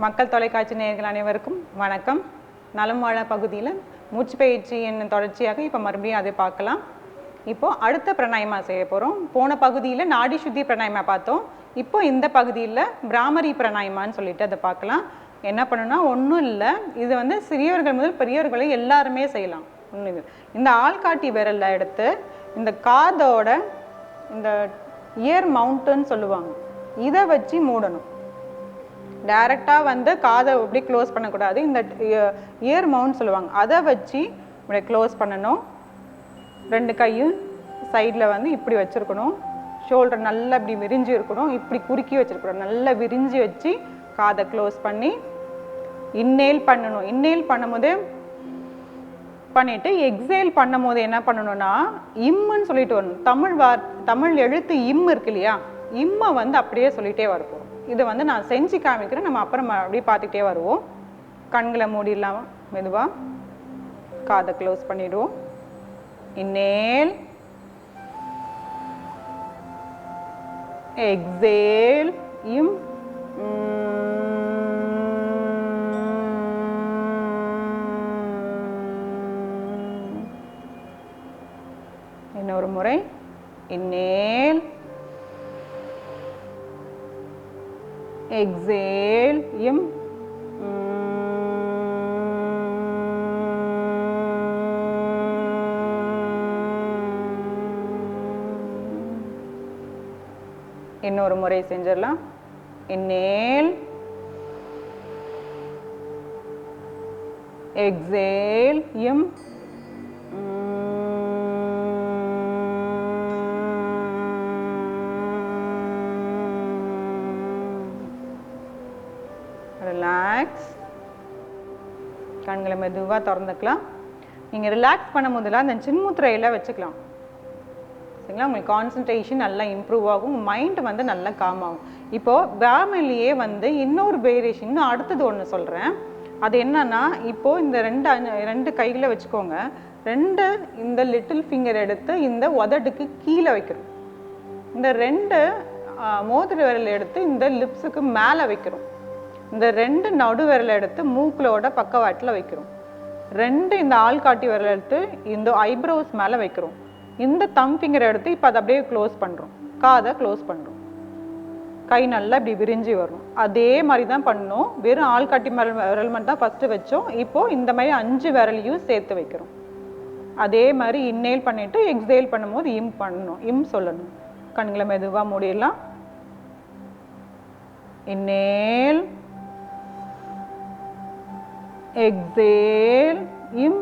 மக்கள் தொலைக்காட்சி நேயர்கள் அனைவருக்கும் வணக்கம். நலம் வாழ பகுதியில் மூச்சு பயிற்சியின் தொடர்ச்சியாக இப்போ மறுபடியும் அதை பார்க்கலாம். இப்போ அடுத்த பிராணாயாமா செய்ய போகிறோம். போன பகுதியில் நாடி சுத்தி பிராணாயாமா பார்த்தோம். இப்போ இந்த பகுதியில் பிராமரி பிராணாயாமான்னு சொல்லிட்டு அதை பார்க்கலாம். என்ன பண்ணணும்னா ஒன்றும் இல்லை, இது வந்து சிறியவர்கள் முதல் பெரியவர்களை எல்லாருமே செய்யலாம். ஒன்று, இந்த ஆள்காட்டி விரலில் எடுத்து இந்த காதோட இந்த இயர் மவுண்ட்டுன்னு சொல்லுவாங்க, இதை வச்சு மூடணும். டைரெக்டாக வந்து காதை இப்படி க்ளோஸ் பண்ணக்கூடாது. இந்த இயர் மவுண்ட் சொல்லுவாங்க, அதை வச்சு இப்படி க்ளோஸ் பண்ணணும். ரெண்டு கையும் சைடில் வந்து இப்படி வச்சுருக்கணும். ஷோல்டர் நல்லா இப்படி விரிஞ்சு இருக்கணும். இப்படி குறுக்கி வச்சுருக்கணும். நல்லா விரிஞ்சு வச்சு காதை க்ளோஸ் பண்ணி இன்னேல் பண்ணணும். இன்னேல் பண்ணும் போதே பண்ணிவிட்டு எக்ஸேல் பண்ணும் போது என்ன பண்ணணும்னா இம்முன்னு சொல்லிட்டு வரணும். தமிழ் எழுத்து இம் இருக்கு இல்லையா, இம்மை வந்து அப்படியே சொல்லிகிட்டே வரப்போம். இதை வந்து நான் செஞ்சு காமிக்கிறேன். நம்ம அப்புறம் அப்படியே பார்த்துக்கிட்டே வருவோம். கண்களை மூடிடலாம். மெதுவாக காதை க்ளோஸ் பண்ணிவிடுவோம். இன்னேல், எக்ஸேல், இம், இன்னொரு முறை இன்னேல், exhale, im, இன்னொரு முறை செஞ்சிடலாம். inhale, exhale, im, relax. கண்களை மெதுவாக திறந்துக்கலாம். நீங்கள் ரிலாக்ஸ் பண்ணும் போதெல்லாம் அந்த சின்முத்திரையில் வச்சுக்கலாம். சரிங்களா? உங்களுக்கு கான்சன்ட்ரேஷன் நல்லா இம்ப்ரூவ் ஆகும். உங்கள் மைண்ட் வந்து நல்லா காம் ஆகும். இப்போது பிராமிலேயே வந்து இன்னொரு வேரியேஷன், இன்னும் அடுத்தது ஒன்று சொல்கிறேன். அது என்னன்னா, இப்போது இந்த ரெண்டு கைகளை வச்சுக்கோங்க. இந்த லிட்டில் ஃபிங்கர் எடுத்து இந்த உதடுக்கு கீழே வைக்கிறோம். இந்த மோதிர விரல் எடுத்து இந்த லிப்ஸுக்கு மேலே வைக்கிறோம். இந்த நடு விரலை எடுத்து மூக்களோட பக்கவாட்டில் வைக்கிறோம். இந்த ஆள்காட்டி விரல் எடுத்து இந்த ஐப்ரோஸ் மேலே வைக்கிறோம். இந்த தம் ஃபிங்கர் எடுத்து இப்போ அதை அப்படியே க்ளோஸ் பண்ணுறோம். காதை க்ளோஸ் பண்ணுறோம். கை நல்லா இப்படி விரிஞ்சு வரணும். அதே மாதிரி தான் பண்ணணும். வெறும் ஆள்காட்டி விரல் மட்டும் தான் ஃபஸ்ட்டு வச்சோம். இப்போது இந்த மாதிரி 5 விரலையும் சேர்த்து வைக்கிறோம். அதே மாதிரி இன்னேல் பண்ணிவிட்டு எக்ஸேல் பண்ணும்போது இம் பண்ணணும், இம் சொல்லணும். கண்களை மெதுவாக மூடிடலாம். இன்னேல், exhale, im,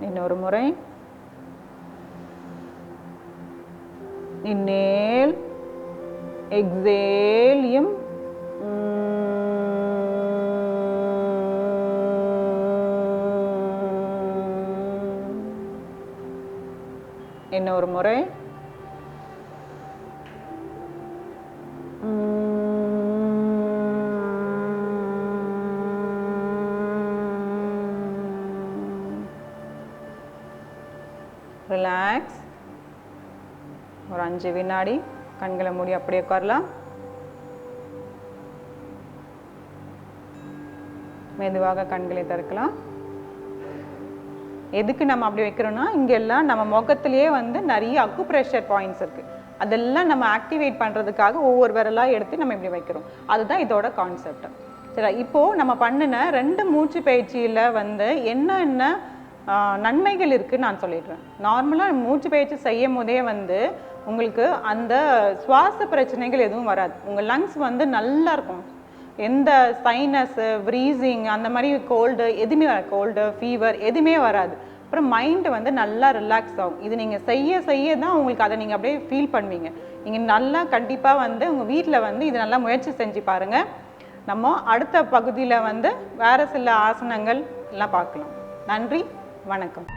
இன்னொரு முறை inhale, exhale, im, இன்னொரு முறை ரிலாக்ஸ். ஒரு 5 வினாடி கண்களை மூடி அப்படியே உட்காரலாம். மெதுவாக கண்களை திறக்கலாம். எதுக்கு நம்ம அப்படி வைக்கிறோம்னா, இங்கெல்லாம் நம்ம முகத்திலேயே வந்து நிறைய அக்குப்ரெஷர் பாயிண்ட்ஸ் இருக்குது. அதெல்லாம் நம்ம ஆக்டிவேட் பண்ணுறதுக்காக ஒவ்வொரு விரலாக எடுத்து நம்ம இப்படி வைக்கிறோம். அதுதான் இதோட கான்செப்ட். சரி, இப்போது நம்ம பண்ணின 2 மூச்சு பயிற்சியில் வந்து என்னென்ன நன்மைகள் இருக்குன்னு நான் சொல்லிடுறேன். நார்மலாக மூச்சு பயிற்சி செய்யும் போதே வந்து உங்களுக்கு அந்த சுவாச பிரச்சனைகள் எதுவும் வராது. உங்கள் லங்ஸ் வந்து நல்லா இருக்கும். எந்த சைனஸு, ப்ரீசிங், அந்த மாதிரி கோல்டு எதுவுமே வராது. கோல்டு, ஃபீவர் எதுவுமே வராது. அப்புறம் மைண்டு வந்து நல்லா ரிலாக்ஸ் ஆகும். இது நீங்கள் செய்ய தான் உங்களுக்கு அதை நீங்கள் அப்படியே ஃபீல் பண்ணுவீங்க. நீங்கள் நல்லா கண்டிப்பாக வந்து உங்கள் வீட்டில் வந்து இது நல்லா முயற்சி செஞ்சு பாருங்கள். நம்ம அடுத்த பகுதியில் வந்து வேறு சில ஆசனங்கள் எல்லாம் பார்க்கலாம். நன்றி, வணக்கம்.